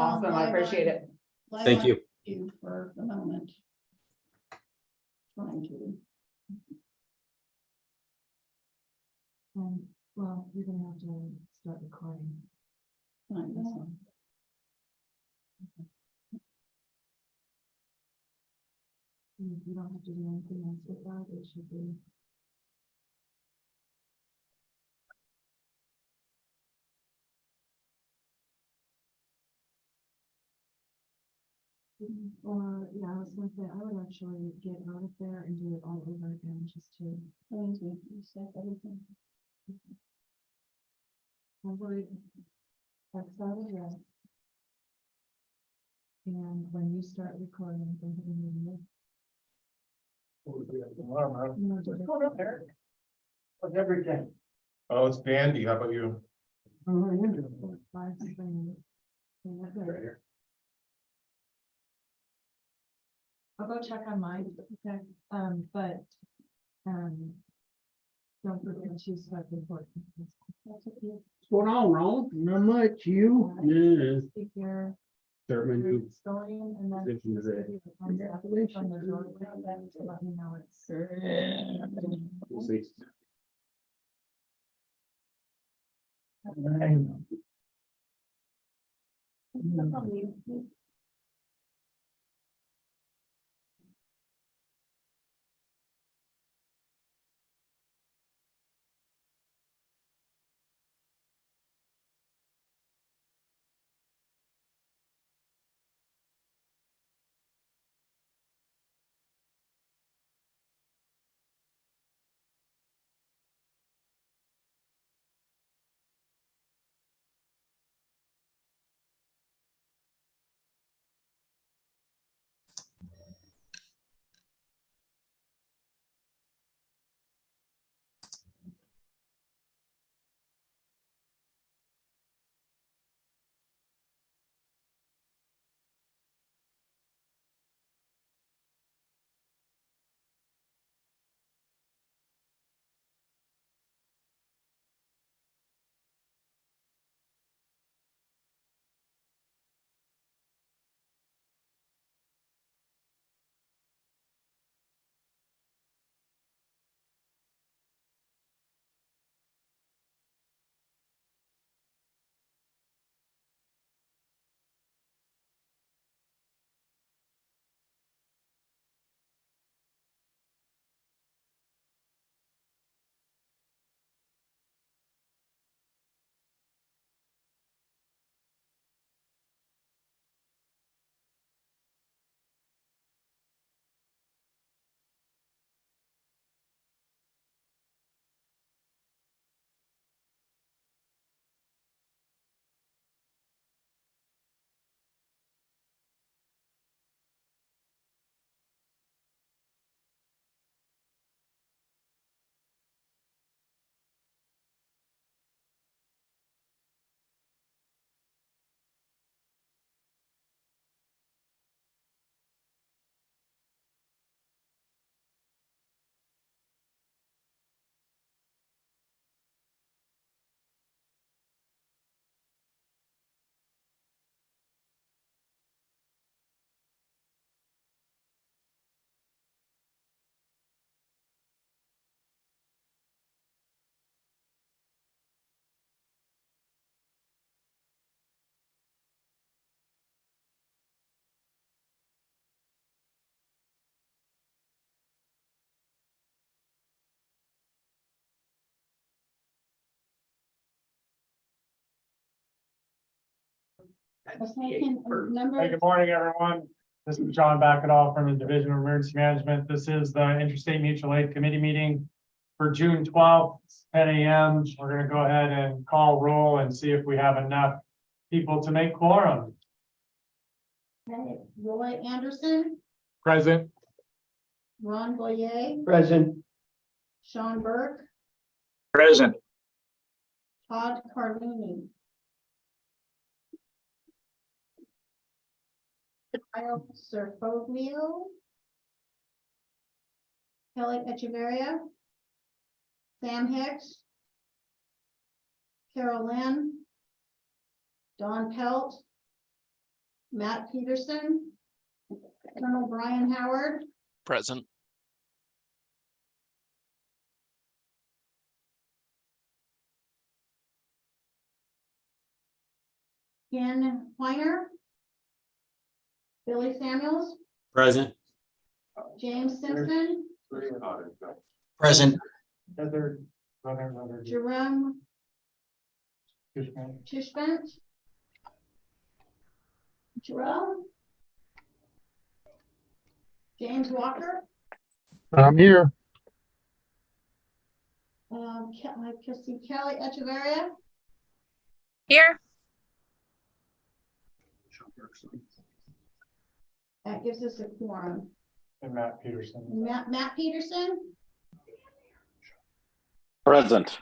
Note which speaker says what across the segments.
Speaker 1: Awesome, I appreciate it.
Speaker 2: Thank you.
Speaker 3: You for the moment. Trying to.
Speaker 4: Well, you're gonna have to start recording.
Speaker 3: Find this one.
Speaker 4: You don't have to do anything else with that, it should be. Or, yeah, I was gonna say, I would actually get out of there and do it all over again, just to.
Speaker 3: That means we reset everything.
Speaker 4: I'm worried. X out of this. And when you start recording, then hit a
Speaker 3: What's going on there? What's everything?
Speaker 2: Oh, it's Bandy. How about you?
Speaker 4: 5 seconds. I'll go check on mine, okay, but, don't forget to start recording.
Speaker 3: That's okay.
Speaker 5: What's going on, Ron? Not much, you? Yeah.
Speaker 4: Speak here,
Speaker 5: Start my new
Speaker 4: it's going, and then.
Speaker 5: position today.
Speaker 4: From the doorway, then to let me know it's.
Speaker 5: We'll see.
Speaker 3: Okay,
Speaker 6: Hey,
Speaker 3: number,
Speaker 6: good morning, everyone. This is John Backett from the Division of Emergency Management. This is the Interstate Mutual Aid Committee meeting for June 12th, 10 a.m. We're going to go ahead and call roll and see if we have enough people to make quorum.
Speaker 3: okay, Roy Anderson,
Speaker 2: Present.
Speaker 3: Ron Boyer,
Speaker 5: Present.
Speaker 3: Sean Burke,
Speaker 2: Present.
Speaker 3: Todd Carlini. Kyle Serfoglio, Kelly Echeverria, Sam Hicks, Carol Lynn, Don Pelt, Matt Peterson, Colonel Brian Howard,
Speaker 1: Present.
Speaker 3: Ken Weiner, Billy Samuels,
Speaker 2: Present.
Speaker 3: James Simpson,
Speaker 2: Present.
Speaker 6: Heather.
Speaker 3: Jerome Tishbent, Jerome, James Walker,
Speaker 5: I'm here.
Speaker 3: I can see Kelly Echeverria,
Speaker 7: Here.
Speaker 3: that gives us a quorum.
Speaker 6: And Matt Peterson.
Speaker 3: Matt Peterson,
Speaker 8: Present.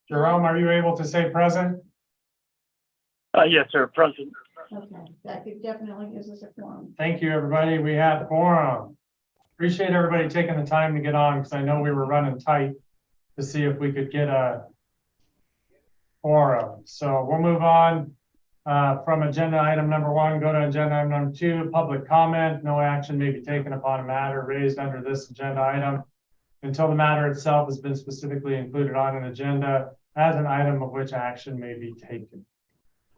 Speaker 6: Jerome, are you able to say present?
Speaker 8: Yes, sir, present.
Speaker 3: okay, that definitely gives us a quorum.
Speaker 6: Thank you, everybody. We have quorum. Appreciate everybody taking the time to get on because I know we were running tight to see if we could get a quorum. So we'll move on from agenda item number 1, go to agenda item number 2, public comment. No action may be taken upon a matter raised under this agenda item until the matter itself has been specifically included on an agenda as an item of which action may be taken.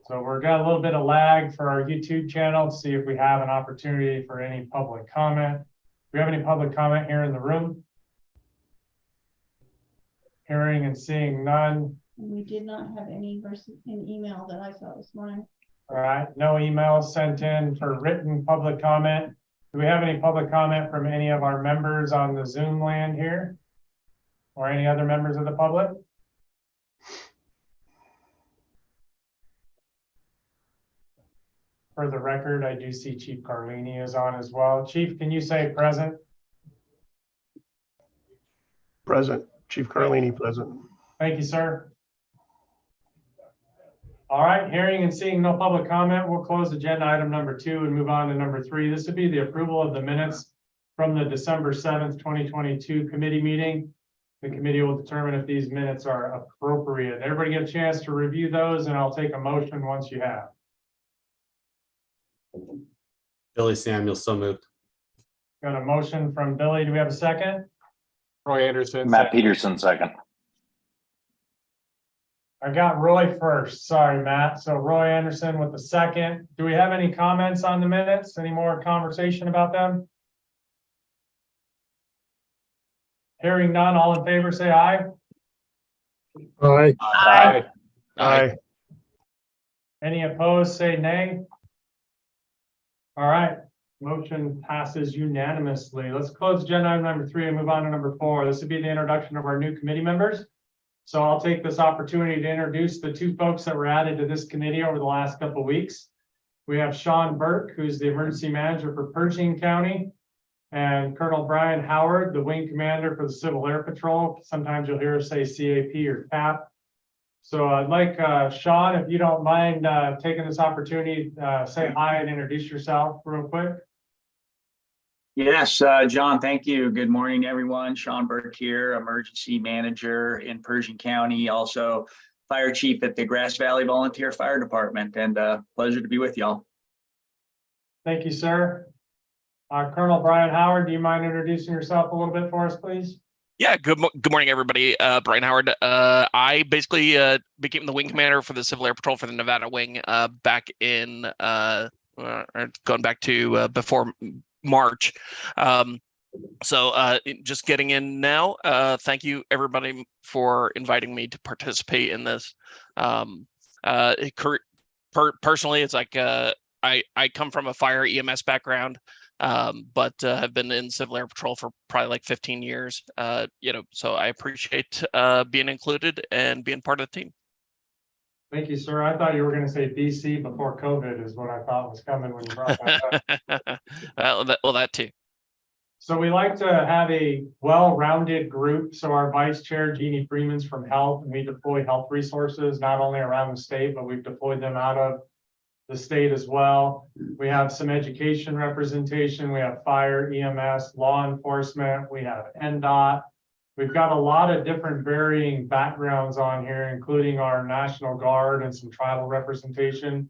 Speaker 6: So we're got a little bit of lag for our YouTube channel to see if we have an opportunity for any public comment. Do we have any public comment here in the room? Hearing and seeing none.
Speaker 3: We did not have any versus an email that I saw this morning.
Speaker 6: All right, no emails sent in for written public comment. Do we have any public comment from any of our members on the Zoom land here? Or any other members of the public? For the record, I do see Chief Carlini is on as well. Chief, can you say present?
Speaker 2: Present. Chief Carlini, present.
Speaker 6: Thank you, sir. All right, hearing and seeing no public comment, we'll close agenda item number 2 and move on to number 3. This would be the approval of the minutes from the December 7th, 2022 committee meeting. The committee will determine if these minutes are appropriate. Everybody get a chance to review those and I'll take a motion once you have.
Speaker 9: Billy Samuel, so moved.
Speaker 6: Got a motion from Billy. Do we have a second?
Speaker 2: Roy Anderson.
Speaker 8: Matt Peterson, second.
Speaker 6: I got Roy first. Sorry, Matt. So Roy Anderson with the second. Do we have any comments on the minutes? Any more conversation about them? Hearing none, all in favor, say aye.
Speaker 5: Aye.
Speaker 2: Aye. Aye.
Speaker 6: Any opposed, say nay. All right, motion passes unanimously. Let's close agenda item number 3 and move on to number 4. This would be the introduction of our new committee members. So I'll take this opportunity to introduce the 2 folks that were added to this committee over the last couple of weeks. We have Sean Burke, who's the emergency manager for Pershing County, and Colonel Brian Howard, the wing commander for the Civil Air Patrol. Sometimes you'll hear us say CAP or CAP. So I'd like Sean, if you don't mind taking this opportunity, say hi and introduce yourself real quick.
Speaker 10: Yes, John, thank you. Good morning, everyone. Sean Burke here, emergency manager in Pershing County, also fire chief at the Grass Valley Volunteer Fire Department, and pleasure to be with y'all.
Speaker 6: Thank you, sir. Colonel Brian Howard, do you mind introducing yourself a little bit for us, please?
Speaker 1: Yeah, good morning, everybody. Brian Howard. I basically became the wing commander for the Civil Air Patrol for the Nevada wing back in going back to before March. So just getting in now. Thank you, everybody, for inviting me to participate in this. Personally, it's like I come from a fire EMS background. But have been in Civil Air Patrol for probably like 15 years, so I appreciate being included and being part of the team.
Speaker 6: Thank you, sir. I thought you were going to say BC before COVID is what I thought was coming when you brought that up.
Speaker 1: well, that too.
Speaker 6: So we like to have a well-rounded group. So our vice chair, Jeannie Freeman's from health, and we deploy health resources not only around the state, but we've deployed them out of the state as well. We have some education representation. We have fire, EMS, law enforcement. We have NDOT. We've got a lot of different varying backgrounds on here, including our National Guard and some tribal representation.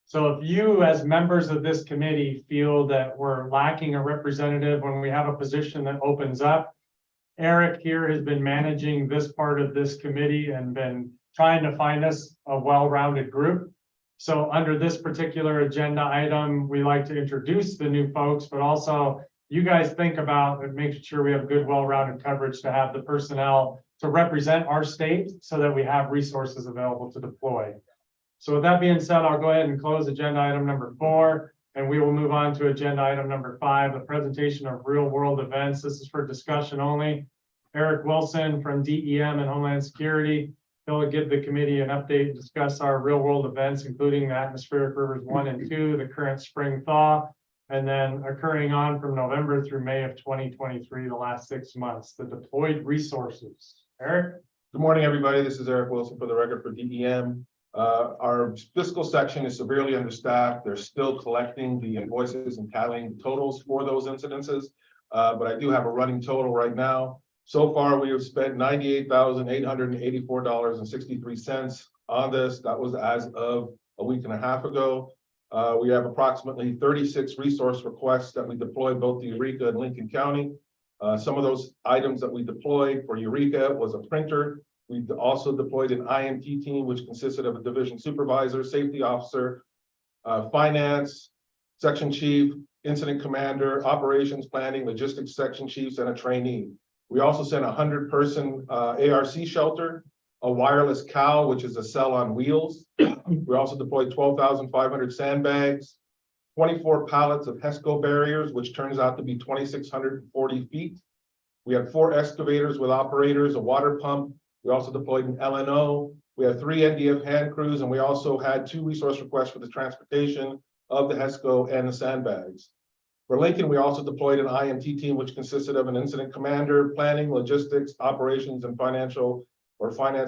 Speaker 6: So if you, as members of this committee, feel that we're lacking a representative when we have a position that opens up, Eric here has been managing this part of this committee and been trying to find us a well-rounded group. So under this particular agenda item, we like to introduce the new folks, but also you guys think about and making sure we have good, well-rounded coverage to have the personnel to represent our state so that we have resources available to deploy. So with that being said, I'll go ahead and close agenda item number 4, and we will move on to agenda item number 5, the presentation of real-world events. This is for discussion only. Eric Wilson from DEM and Homeland Security. He'll give the committee an update and discuss our real-world events, including the atmospheric rivers 1 and 2, the current spring thaw, and then occurring on from November through May of 2023, the last 6 months, the deployed resources. Eric?
Speaker 2: Good morning, everybody. This is Eric Wilson for the record for DEM. Our fiscal section is severely understaffed. They're still collecting the invoices and tallying totals for those incidences. But I do have a running total right now. So far, we have spent $98,884.63 on this. That was as of a week and a half ago. We have approximately 36 resource requests that we deployed both to Eureka and Lincoln County. Some of those items that we deployed for Eureka was a printer. We also deployed an IMT team, which consisted of a division supervisor, safety officer, finance, section chief, incident commander, operations planning, logistics section chiefs, and a trainee. We also sent a 100-person ARC shelter, a wireless cow, which is a cell on wheels. We also deployed 12,500 sandbags, 24 pallets of HESCO barriers, which turns out to be 2,640 feet. We had 4 excavators with operators, a water pump. We also deployed an LNO. We had 3 NDF hand crews, and we also had 2 resource requests for the transportation of the HESCO and the sandbags. For Lincoln, we also deployed an IMT team, which consisted of an incident commander, planning, logistics, operations, and finance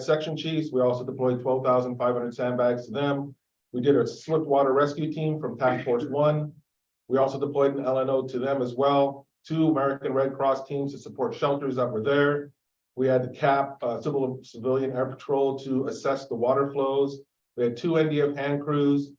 Speaker 2: section chiefs. We also deployed 12,500 sandbags to them. We did a slip water rescue team from Task Force 1. We also deployed an LNO to them as well. 2 American Red Cross teams to support shelters that were there. We had the CAP, Civilian Air Patrol, to assess the water flows. We had 2 NDF hand crews.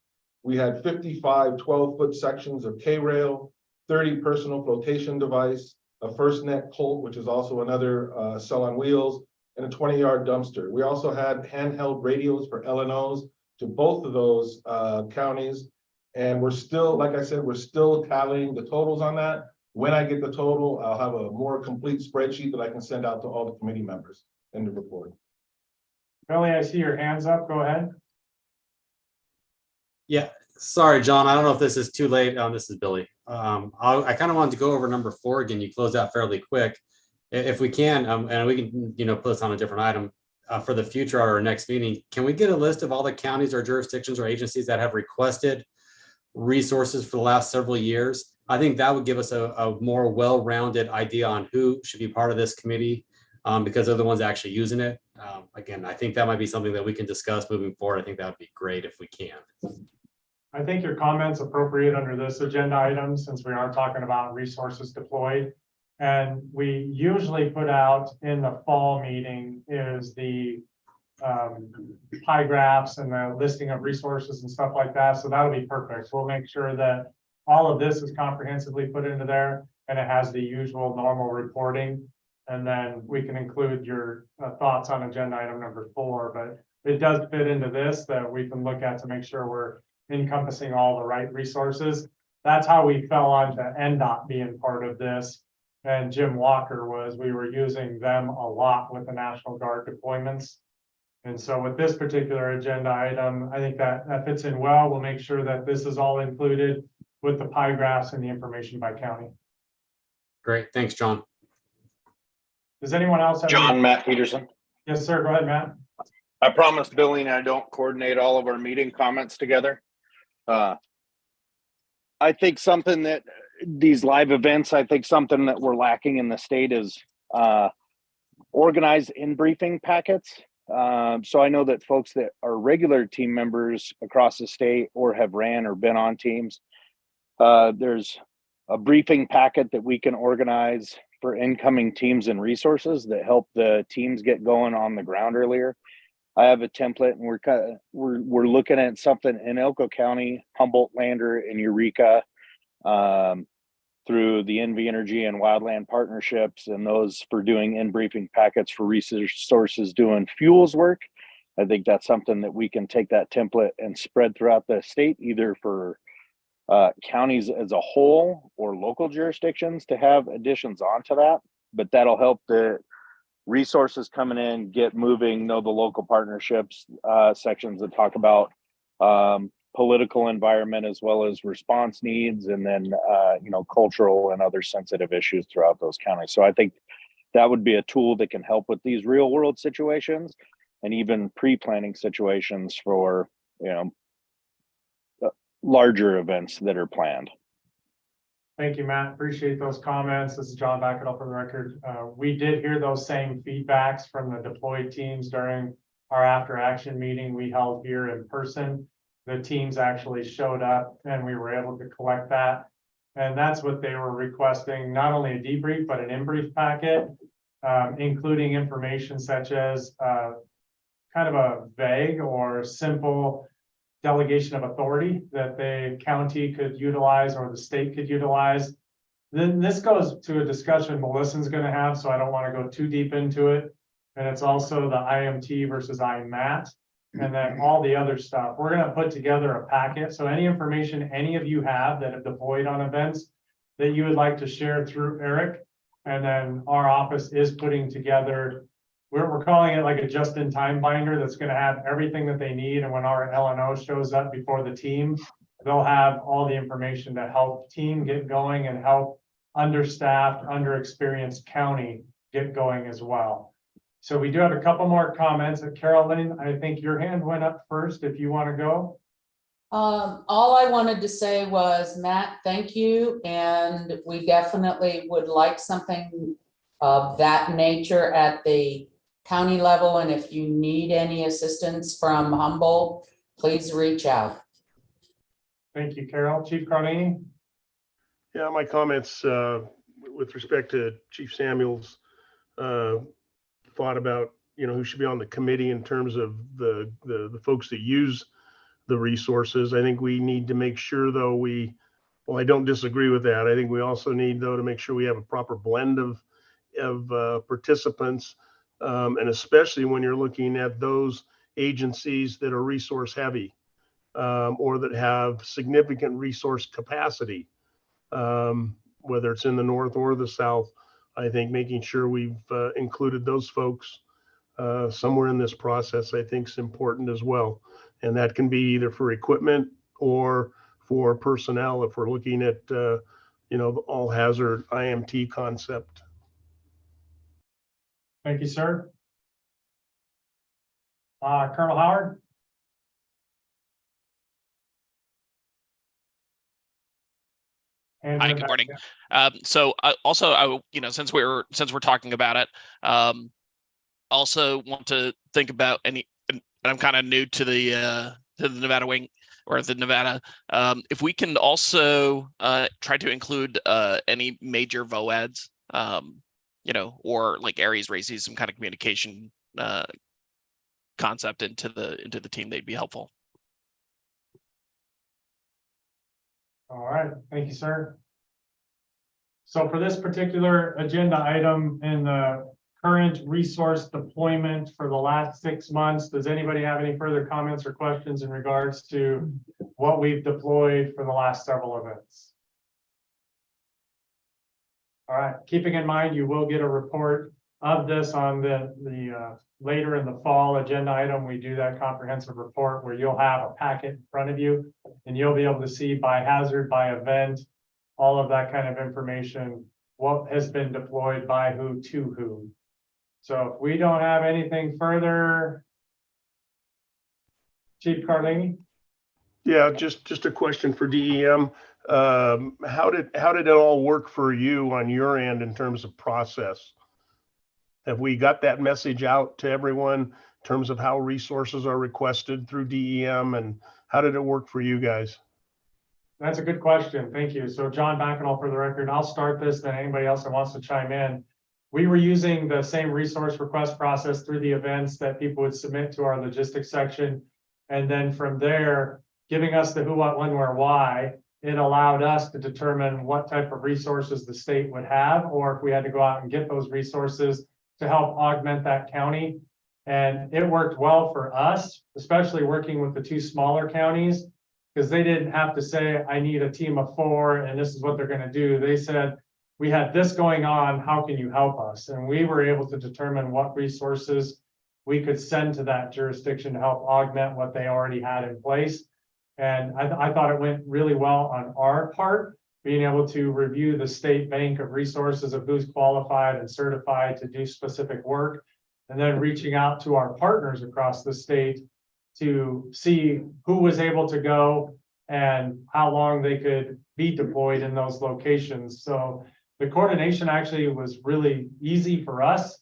Speaker 2: We had 55 12-foot sections of K-rail, 30 personal flotation device, a FirstNet Colt, which is also another cell on wheels, and a 20-yard dumpster. We also had handheld radios for LNOs to both of those counties. And we're still, like I said, we're still tallying the totals on that. When I get the total, I'll have a more complete spreadsheet that I can send out to all the committee members in the report.
Speaker 6: Billy, I see your hands up. Go ahead.
Speaker 9: Yeah, sorry, John. I don't know if this is too late. This is Billy. I kind of wanted to go over number 4 again. You closed out fairly quick. If we can, and we can, put this on a different item for the future or our next meeting. Can we get a list of all the counties or jurisdictions or agencies that have requested resources for the last several years? I think that would give us a more well-rounded idea on who should be part of this committee because they're the ones actually using it. Again, I think that might be something that we can discuss moving forward. I think that would be great if we can.
Speaker 6: I think your comment's appropriate under this agenda item since we are talking about resources deployed. And we usually put out in the fall meeting is the pie graphs and the listing of resources and stuff like that. So that'll be perfect. We'll make sure that all of this is comprehensively put into there and it has the usual normal reporting. And then we can include your thoughts on agenda item number 4, but it does fit into this that we can look at to make sure we're encompassing all the right resources. That's how we fell onto NDOT being part of this. And Jim Walker we were using them a lot with the National Guard deployments. And so with this particular agenda item, I think that fits in well. We'll make sure that this is all included with the pie graphs and the information by county.
Speaker 9: Great. Thanks, John.
Speaker 6: Does anyone else have
Speaker 8: John, Matt Peterson.
Speaker 6: Yes, sir. Go ahead, Matt.
Speaker 8: I promised Billy and I don't coordinate all of our meeting comments together. I think something that these live events, I think something that we're lacking in the state is organized in briefing packets. So I know that folks that are regular team members across the state or have ran or been on teams, there's a briefing packet that we can organize for incoming teams and resources that help the teams get going on the ground earlier. I have a template, and we're looking at something in Elko County, Humboldt, Lander, and Eureka, through the NV Energy and Wildland partnerships, and those for doing in-briefing packets for resources doing fuels work. I think that's something that we can take that template and spread throughout the state, either for counties as a whole or local jurisdictions to have additions onto that. But that'll help the resources coming in get moving, know the local partnerships sections that talk about political environment as well as response needs, and then cultural and other sensitive issues throughout those counties. So I think that would be a tool that can help with these real world situations and even pre-planning situations for larger events that are planned.
Speaker 6: Thank you, Matt. Appreciate those comments. This is John Backett for the record. We did hear those same feedbacks from the deployed teams during our after action meeting we held here in person. The teams actually showed up and we were able to collect that. And that's what they were requesting, not only a debrief, but an in-brief packet, including information such as kind of a vague or simple delegation of authority that the county could utilize or the state could utilize. Then this goes to a discussion Melissa's going to have, so I don't want to go too deep into it. And it's also the IMT versus IMAT, and then all the other stuff. We're going to put together a packet. So any information any of you have that have deployed on events that you would like to share through Eric, and then our office is putting together, we're calling it like a just-in-time binder that's going to have everything that they need. And when our LNO shows up before the team, they'll have all the information to help team get going and help understaffed, underexperienced county get going as well. So we do have a couple more comments. Carolyn, I think your hand went up first if you want to go.
Speaker 11: All I wanted to say was, Matt, thank you. And we definitely would like something of that nature at the county level. And if you need any assistance from Humboldt, please reach out.
Speaker 6: Thank you, Carol. Chief Carlini.
Speaker 3: Yeah, my comments with respect to Chief Samuel's thought about, who should be on the committee in terms of the folks that use the resources. I think we need to make sure, though, well, I don't disagree with that. I think we also need, though, to make sure we have a proper blend of participants, and especially when you're looking at those agencies that are resource heavy, or that have significant resource capacity, whether it's in the north or the south. I think making sure we've included those folks somewhere in this process, I think, is important as well. And that can be either for equipment or for personnel if we're looking at, the all hazard IMT concept.
Speaker 6: Thank you, sir. Colonel Howard.
Speaker 1: Hi, good morning. So since we're talking about it, also want to think about and I'm kind of new to the Nevada wing or the Nevada. If we can also try to include any major VOEDs, or like Aries races, some kind of communication concept into the team, they'd be helpful.
Speaker 6: All right, thank you, sir. So for this particular agenda item in the current resource deployment for the last 6 months, does anybody have any further comments or questions in regards to what we've deployed for the last several events? All right, keeping in mind, you will get a report of this on the later in the fall agenda item. We do that comprehensive report where you'll have a packet in front of you and you'll be able to see by hazard, by event, all of that kind of information, what has been deployed by who to who. So if we don't have anything further, Chief Carlini.
Speaker 3: Yeah, just a question for DEM. How did it all work for you on your end in terms of process? Have we got that message out to everyone in terms of how resources are requested through DEM, and how did it work for you guys?
Speaker 6: That's a good question. Thank you. So John Bacanal for the record, I'll start this, then anybody else that wants to chime in. We were using the same resource request process through the events that people would submit to our logistics section. And then from there, giving us the who, what, when, where, why, it allowed us to determine what type of resources the state would have, or if we had to go out and get those resources to help augment that county. And it worked well for us, especially working with the two smaller counties, because they didn't have to say, I need a team of 4 and this is what they're going to do. They said, we had this going on, how can you help us? And we were able to determine what resources we could send to that jurisdiction to help augment what they already had in place. And I thought it went really well on our part, being able to review the state bank of resources of who's qualified and certified to do specific work, and then reaching out to our partners across the state to see who was able to go and how long they could be deployed in those locations. So the coordination actually was really easy for us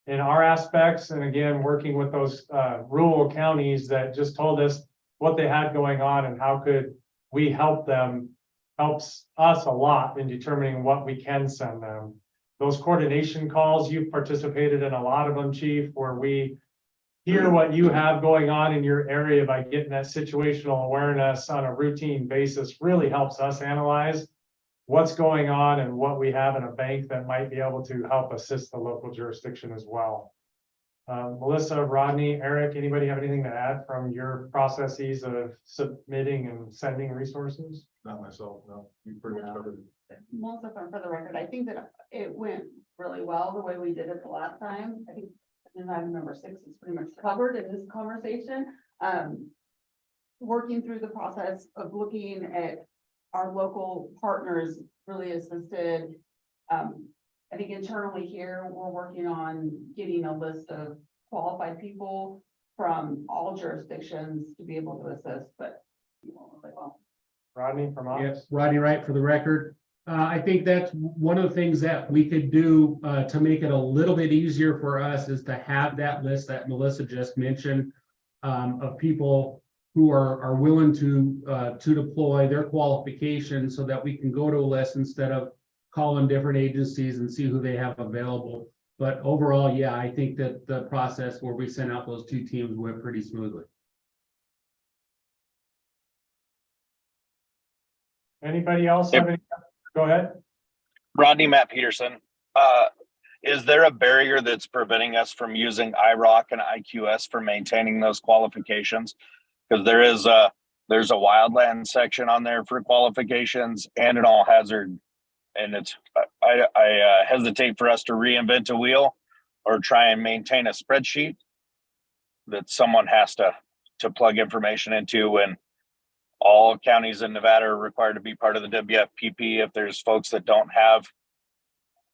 Speaker 6: in our aspects. And again, working with those rural counties that just told us what they had going on and how could we help them, helps us a lot in determining what we can send them. Those coordination calls, you've participated in a lot of them, Chief, where we hear what you have going on in your area by getting that situational awareness on a routine basis really helps us analyze what's going on and what we have in a bank that might be able to help assist the local jurisdiction as well. Melissa, Rodney, Eric, anybody have anything to add from your processes of submitting and sending resources?
Speaker 2: Not myself, no. You pretty much covered it.
Speaker 4: Melissa, for the record, I think that it went really well the way we did it the last time. I think item number 6 is pretty much covered in this conversation. Working through the process of looking at our local partners really assisted. I think internally here, we're working on getting a list of qualified people from all jurisdictions to be able to assist, but well.
Speaker 6: Rodney from us.
Speaker 5: Yes, Rodney Wright for the record. I think that's one of the things that we could do to make it a little bit easier for us is to have that list that Melissa just mentioned of people who are willing to deploy their qualifications so that we can go to a list instead of calling different agencies and see who they have available. But overall, yeah, I think that the process where we sent out those 2 teams went pretty smoothly.
Speaker 6: Anybody else have any? Go ahead.
Speaker 8: Rodney, Matt Peterson. Is there a barrier that's preventing us from using IROC and IQS for maintaining those qualifications? Because there's a wildland section on there for qualifications and an all hazard. And I hesitate for us to reinvent a wheel or try and maintain a spreadsheet that someone has to plug information into when all counties in Nevada are required to be part of the WFPP. If there's folks that don't have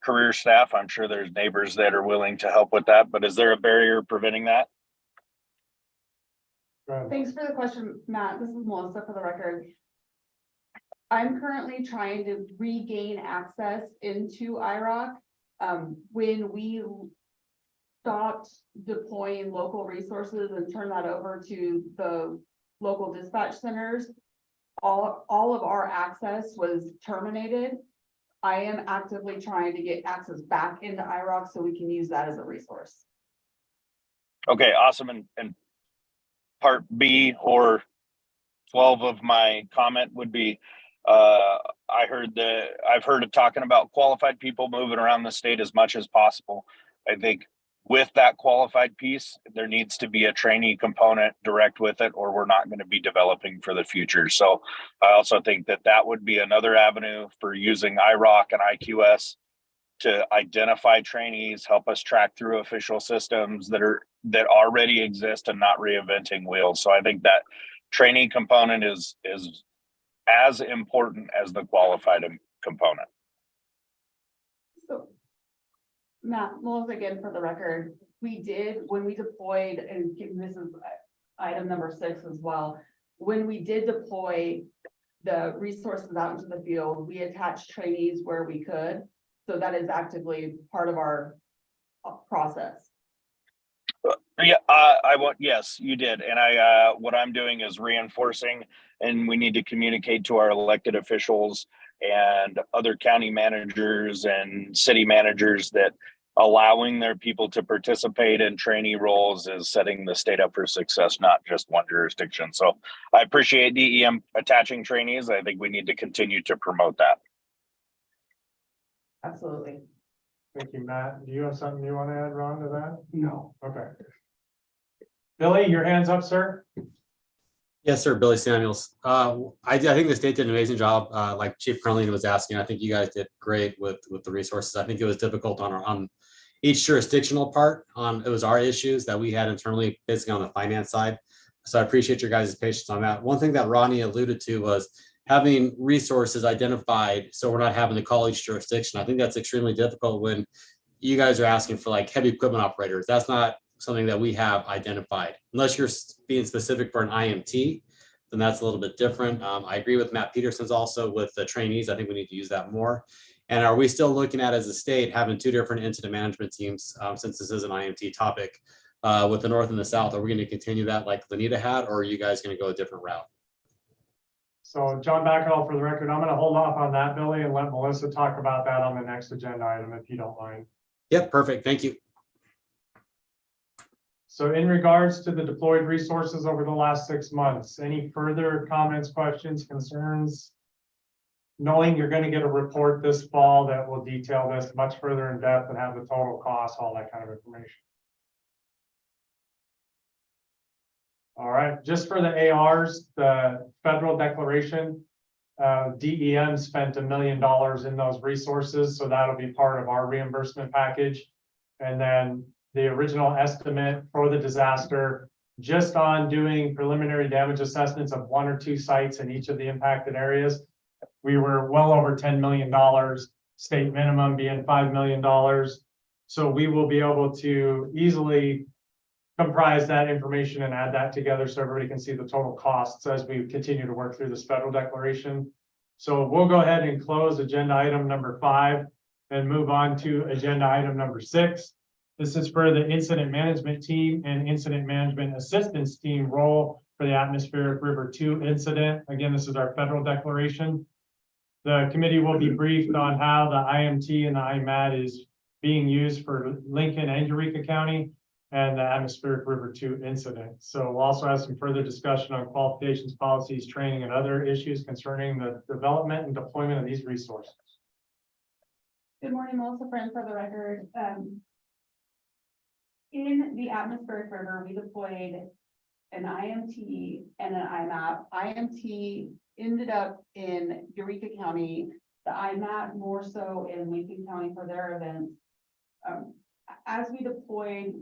Speaker 8: career staff, I'm sure there's neighbors that are willing to help with that, but is there a barrier preventing that?
Speaker 4: Thanks for the question, Matt. This is Melissa for the record. I'm currently trying to regain access into IROC. When we stopped deploying local resources and turned that over to the local dispatch centers, all of our access was terminated. I am actively trying to get access back into IROC so we can use that as a resource.
Speaker 8: Okay, awesome. And part B or 12 of my comment would be, I've heard of talking about qualified people moving around the state as much as possible. I think with that qualified piece, there needs to be a trainee component direct with it, or we're not going to be developing for the future. So I also think that would be another avenue for using IROC and IQS to identify trainees, help us track through official systems that already exist and not reinventing wheels. So I think that training component is as important as the qualified component.
Speaker 4: So, Matt, Melissa, again, for the record, we did, when we deployed, and this is item number 6 as well, when we did deploy the resources out into the field, we attached trainees where we could. So that is actively part of our process.
Speaker 8: Yeah, yes, you did. And what I'm doing is reinforcing, and we need to communicate to our elected officials and other county managers and city managers that allowing their people to participate in trainee roles is setting the state up for success, not just one jurisdiction. So I appreciate DEM attaching trainees. I think we need to continue to promote that.
Speaker 4: Absolutely.
Speaker 6: Thank you, Matt. Do you have something you want to add, Ron, to that?
Speaker 5: No.
Speaker 6: Okay. Billy, your hand's up, sir.
Speaker 9: Yes, sir. Billy Samuels. I think the state did an amazing job. Like Chief Carlina was asking, I think you guys did great with the resources. I think it was difficult on each jurisdictional part. It was our issues that we had internally, basically on the finance side. So I appreciate your guys' patience on that. One thing that Ronnie alluded to was having resources identified so we're not having to call each jurisdiction. I think that's extremely difficult when you guys are asking for like heavy equipment operators. That's not something that we have identified. Unless you're being specific for an IMT, then that's a little bit different. I agree with Matt Peterson's also with the trainees. I think we need to use that more. And are we still looking at, as a state, having two different incident management teams, since this is an IMT topic, with the North and the South? Are we going to continue that like Lanita had, or are you guys going to go a different route?
Speaker 6: So John Backall, for the record, I'm going to hold off on that, Billy, and let Melissa talk about that on the next agenda item, if you don't mind.
Speaker 9: Yep, perfect. Thank you.
Speaker 6: So in regards to the deployed resources over the last 6 months, any further comments, questions, concerns? Knowing you're going to get a report this fall that will detail this much further in depth and have the total cost, all that kind of information. All right, just for the ARs, the federal declaration, DEM spent $1 million in those resources, so that'll be part of our reimbursement package. And then the original estimate for the disaster, just on doing preliminary damage assessments of 1 or 2 sites in each of the impacted areas, we were well over $10 million, state minimum being $5 million. So we will be able to easily comprise that information and add that together so everybody can see the total costs as we continue to work through this federal declaration. So we'll go ahead and close agenda item number 5 and move on to agenda item number 6. This is for the incident management team and incident management assistance team role for the Atmospheric River 2 incident. Again, this is our federal declaration. The committee will be briefed on how the IMT and the IMAT is being used for Lincoln and Eureka County and the Atmospheric River 2 incident. So we'll also have some further discussion on qualifications, policies, training, and other issues concerning the development and deployment of these resources.
Speaker 4: Good morning, Melissa Friend, for the record. In the Atmospheric River, we deployed an IMT and an IMAP. IMT ended up in Eureka County, the IMAP more so in Lincoln County for their events. As we deployed,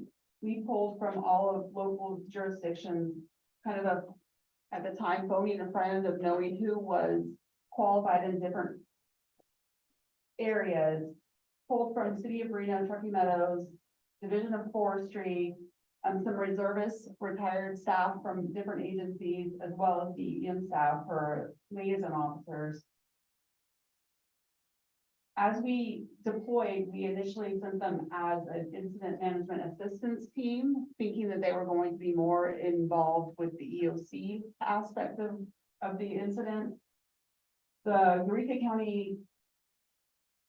Speaker 4: we pulled from all of local jurisdictions, kind of at the time, phoning a friend of knowing who was qualified in different areas, pulled from City of Reno, Truckee Meadows, Division of Forestry, some reservists, retired staff from different agencies, as well as DEM staff for liaison officers. As we deployed, we initially sent them as an incident management assistance team, thinking that they were going to be more involved with the EOC aspect of the incident. The Eureka County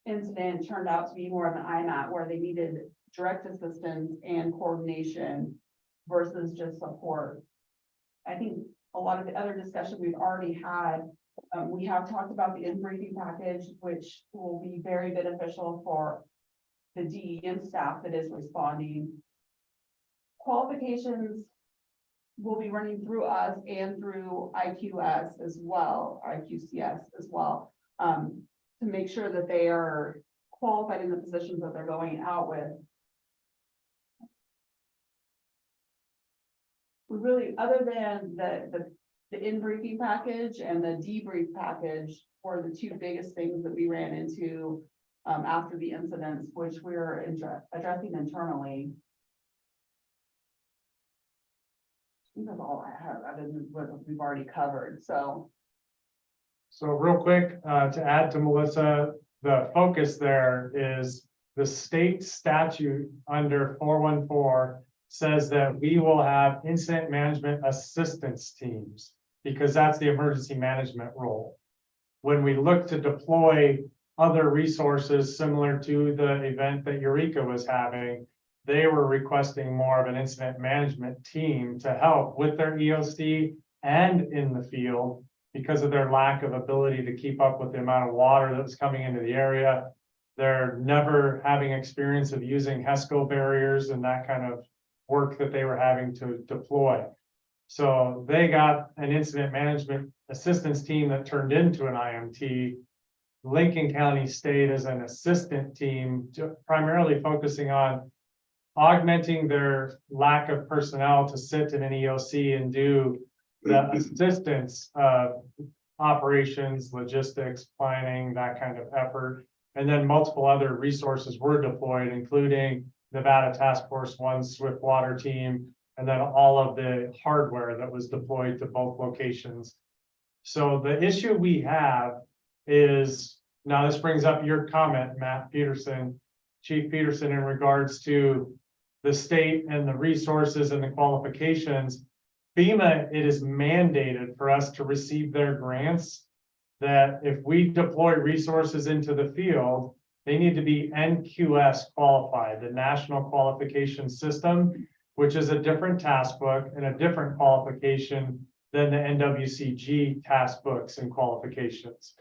Speaker 4: incident turned out to be more of an IMAT where they needed direct assistance and coordination versus just support. I think a lot of the other discussion we've already had, we have talked about the in-briefing package, which will be very beneficial for the DEM staff that is responding. Qualifications will be running through us and through IQS as well, IQCS as well, to make sure that they are qualified in the positions that they're going out with. We really, other than the in-briefing package and the debrief package were the 2 biggest things that we ran into after the incidents, which we're addressing internally. I think that's all I have, other than what we've already covered. So
Speaker 6: real quick, to add to Melissa, the focus there is the state statute under 414 says that we will have incident management assistance teams, because that's the emergency management role. When we look to deploy other resources similar to the event that Eureka was having, they were requesting more of an incident management team to help with their EOC and in the field, because of their lack of ability to keep up with the amount of water that was coming into the area. They're never having experience of using HESCO barriers and that kind of work that they were having to deploy. So they got an incident management assistance team that turned into an IMT. Lincoln County stayed as an assistant team, primarily focusing on augmenting their lack of personnel to sit in an EOC and do the assistance operations, logistics, planning, that kind of effort. And then multiple other resources were deployed, including Nevada Task Force 1 Swift Water Team, and then all of the hardware that was deployed to both locations. So the issue we have is, now this brings up your comment, Matt Peterson, Chief Peterson, in regards to the state and the resources and the qualifications. FEMA, it is mandated for us to receive their grants, that if we deploy resources into the field, they need to be NQS qualified, the National Qualification System, which is a different task book and a different qualification than the NWCG task books and qualifications.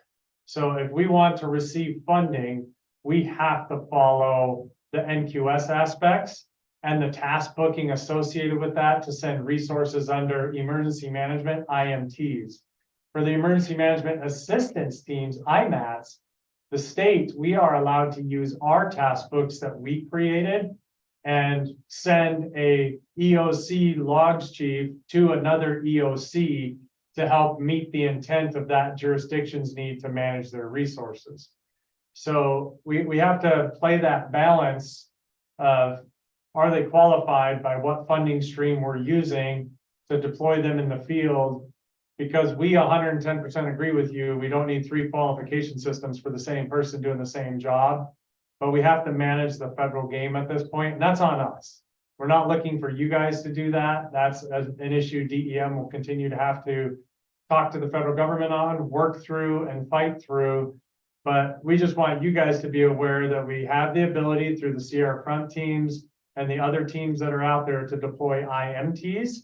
Speaker 6: So if we want to receive funding, we have to follow the NQS aspects and the task booking associated with that to send resources under emergency management, IMTs. For the emergency management assistance teams, IMATs, the state, we are allowed to use our task books that we created and send a EOC logs chief to another EOC to help meet the intent of that jurisdiction's need to manage their resources. So we have to play that balance of, are they qualified by what funding stream we're using to deploy them in the field? Because we 110% agree with you, we don't need 3 qualification systems for the same person doing the same job, but we have to manage the federal game at this point, and that's on us. We're not looking for you guys to do that. That's an issue DEM will continue to have to talk to the federal government on, work through and fight through. But we just want you guys to be aware that we have the ability through the Sierra Front teams and the other teams that are out there to deploy IMTs,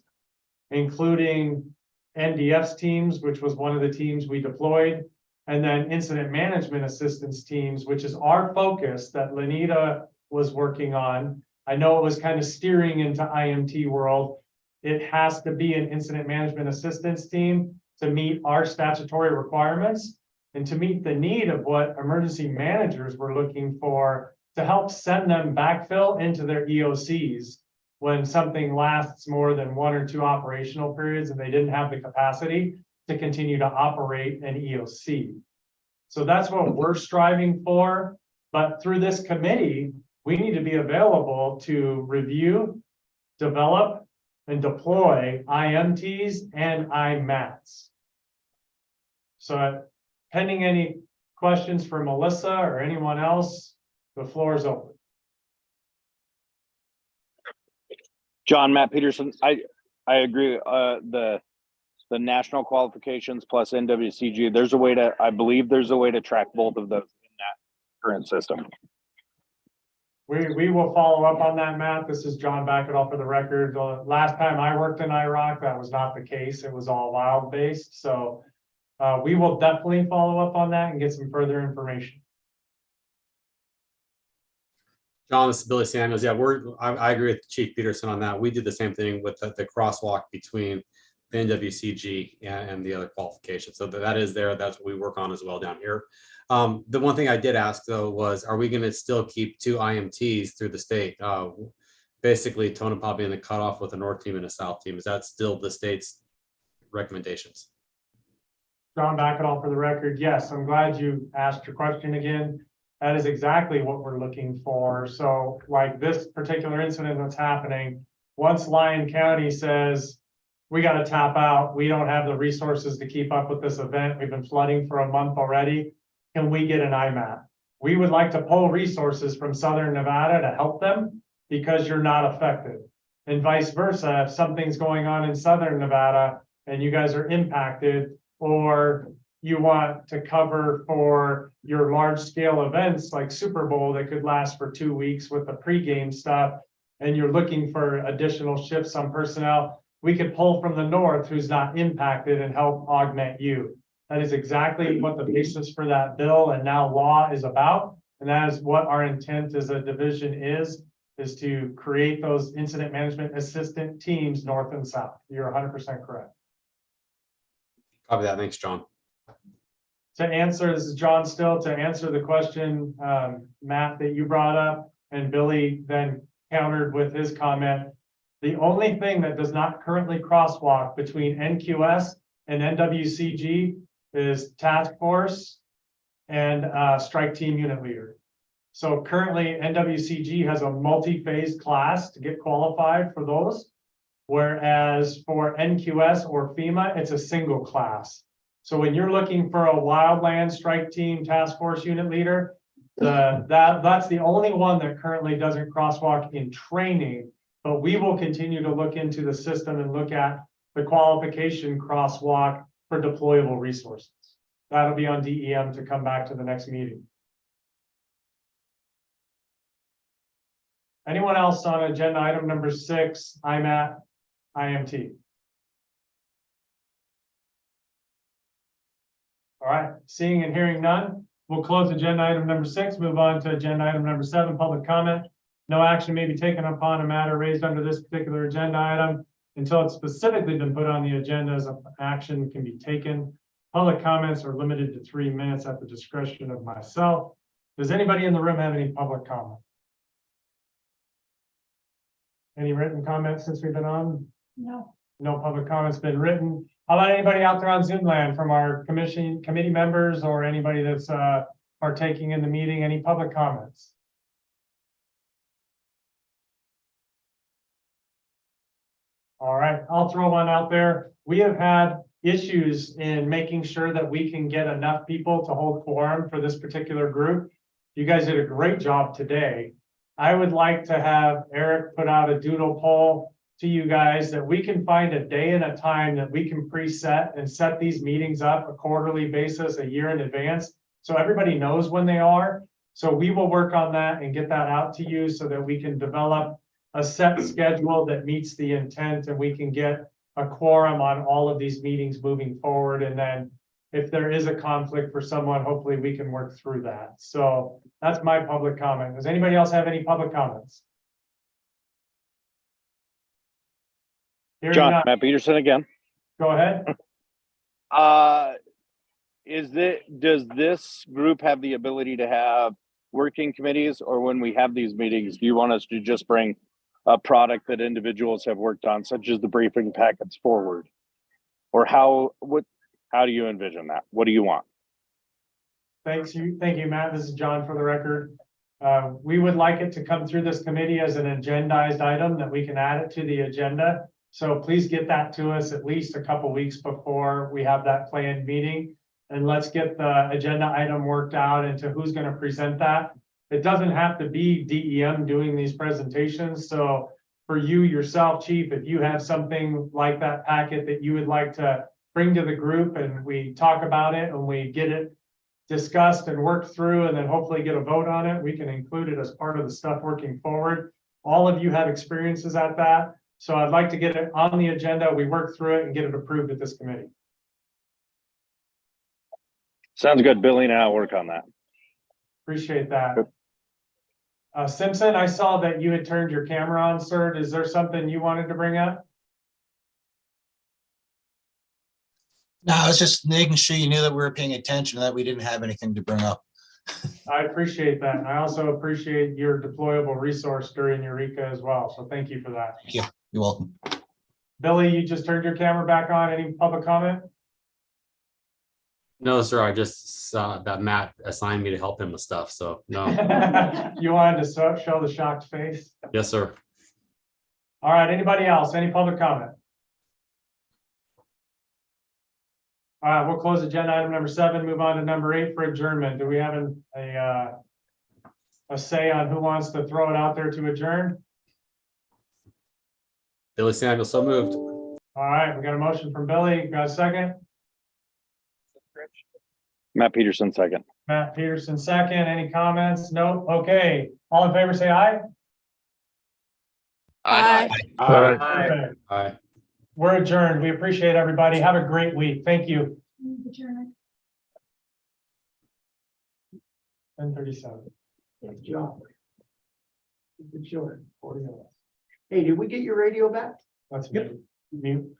Speaker 6: including NDF's teams, which was one of the teams we deployed, and then incident management assistance teams, which is our focus that Lenita was working on. I know it was kind of steering into IMT world. It has to be an incident management assistance team to meet our statutory requirements and to meet the need of what emergency managers were looking for to help send them backfill into their EOCs when something lasts more than 1 or 2 operational periods and they didn't have the capacity to continue to operate an EOC. So that's what we're striving for. But through this committee, we need to be available to review, develop, and deploy IMTs and IMATs. So pending any questions for Melissa or anyone else, the floor is open.
Speaker 8: John, Matt Peterson, I agree. The national qualifications plus NWCG, there's a way to, I believe there's a way to track both of those in that current system.
Speaker 6: We will follow up on that, Matt. This is John Backett for the record. Last time I worked in Iraq, that was not the case. It was all wild based. So we will definitely follow up on that and get some further information.
Speaker 9: John, this is Billy Samuels. Yeah, I agree with Chief Peterson on that. We did the same thing with the crosswalk between the NWCG and the other qualifications. So that is there. That's what we work on as well down here. The one thing I did ask though was, are we going to still keep 2 IMTs through the state? Basically, Tonopah being the cutoff with a north team and a south team. Is that still the state's recommendations?
Speaker 6: John Backett for the record. Yes, I'm glad you asked your question again. That is exactly what we're looking for. So like this particular incident that's happening, once Lyon County says, we got to tap out, we don't have the resources to keep up with this event, we've been flooding for a month already, can we get an IMAT? We would like to pull resources from Southern Nevada to help them because you're not affected. And vice versa, if something's going on in Southern Nevada and you guys are impacted, or you want to cover for your large scale events like Super Bowl that could last for 2 weeks with the pregame stuff, and you're looking for additional shifts on personnel, we could pull from the north who's not impacted and help augment you. That is exactly what the basis for that bill and now law is about. And that is what our intent as a division is to create those incident management assistant teams north and south. You're 100% correct.
Speaker 9: Copy that. Thanks, John.
Speaker 6: To answer, this is John still, to answer the question, Matt, that you brought up, and Billy then countered with his comment. The only thing that does not currently crosswalk between NQS and NWCG is task force and strike team unit leader. So currently NWCG has a multi-phase class to get qualified for those, whereas for NQS or FEMA, it's a single class. So when you're looking for a wildland strike team task force unit leader, that's the only one that currently doesn't crosswalk in training, but we will continue to look into the system and look at the qualification crosswalk for deployable resources. That'll be on DEM to come back to the next meeting. Anyone else on agenda item number 6, IMAT, IMT? All right, seeing and hearing none, we'll close agenda item number 6, move on to agenda item number 7, public comment. No action may be taken upon a matter raised under this particular agenda item until it's specifically been put on the agenda as an action can be taken. Public comments are limited to 3 minutes at the discretion of myself. Does anybody in the room have any public comment? Any written comments since we've been on?
Speaker 4: No.
Speaker 6: No public comments been written. How about anybody out there on Zoom land from our committee members or anybody that's partaking in the meeting? Any public comments? All right, I'll throw one out there. We have had issues in making sure that we can get enough people to hold quorum for this particular group. You guys did a great job today. I would like to have Eric put out a doodle poll to you guys that we can find a day and a time that we can preset and set these meetings up a quarterly basis, a year in advance, so everybody knows when they are. So we will work on that and get that out to you so that we can develop a set schedule that meets the intent and we can get a quorum on all of these meetings moving forward. And then if there is a conflict for someone, hopefully we can work through that. So that's my public comment. Does anybody else have any public comments?
Speaker 8: John, Matt Peterson again.
Speaker 6: Go ahead.
Speaker 8: Does this group have the ability to have working committees, or when we have these meetings, do you want us to just bring a product that individuals have worked on, such as the briefing packets, forward? Or how do you envision that? What do you want?
Speaker 6: Thank you, Matt. This is John for the record. We would like it to come through this committee as an agendized item that we can add it to the agenda. So please get that to us at least a couple weeks before we have that planned meeting. And let's get the agenda item worked out into who's going to present that. It doesn't have to be DEM doing these presentations. So for you yourself, Chief, if you have something like that packet that you would like to bring to the group and we talk about it and we get it discussed and worked through and then hopefully get a vote on it, we can include it as part of the stuff working forward. All of you have experiences at that. So I'd like to get it on the agenda. We work through it and get it approved at this committee.
Speaker 8: Sounds good. Billy and I'll work on that.
Speaker 6: Appreciate that. Simpson, I saw that you had turned your camera on, sir. Is there something you wanted to bring up?
Speaker 12: No, I was just making sure you knew that we were paying attention, that we didn't have anything to bring up.
Speaker 6: I appreciate that. And I also appreciate your deployable resource during Eureka as well. So thank you for that.
Speaker 12: Thank you. You're welcome.
Speaker 6: Billy, you just turned your camera back on. Any public comment?
Speaker 9: No, sir. I just saw that Matt assigned me to help him with stuff. So no.
Speaker 6: You wanted to show the shocked face?
Speaker 9: Yes, sir.
Speaker 6: All right. Anybody else? Any public comment? All right. We'll close agenda item number 7. Move on to number 8 for adjournment. Do we have a say on who wants to throw it out there to adjourn?
Speaker 9: Billy Samuel, so moved.
Speaker 6: All right, we got a motion from Billy. Got a second?
Speaker 8: Matt Peterson, second.
Speaker 6: Matt Peterson, second. Any comments? No? Okay. All in favor, say aye.
Speaker 7: Aye.
Speaker 6: Aye.
Speaker 9: Aye.
Speaker 6: We're adjourned. We appreciate everybody. Have a great week. Thank you. 10:37.
Speaker 13: Good job. Good job. Hey, did we get your radio back?
Speaker 6: That's mute.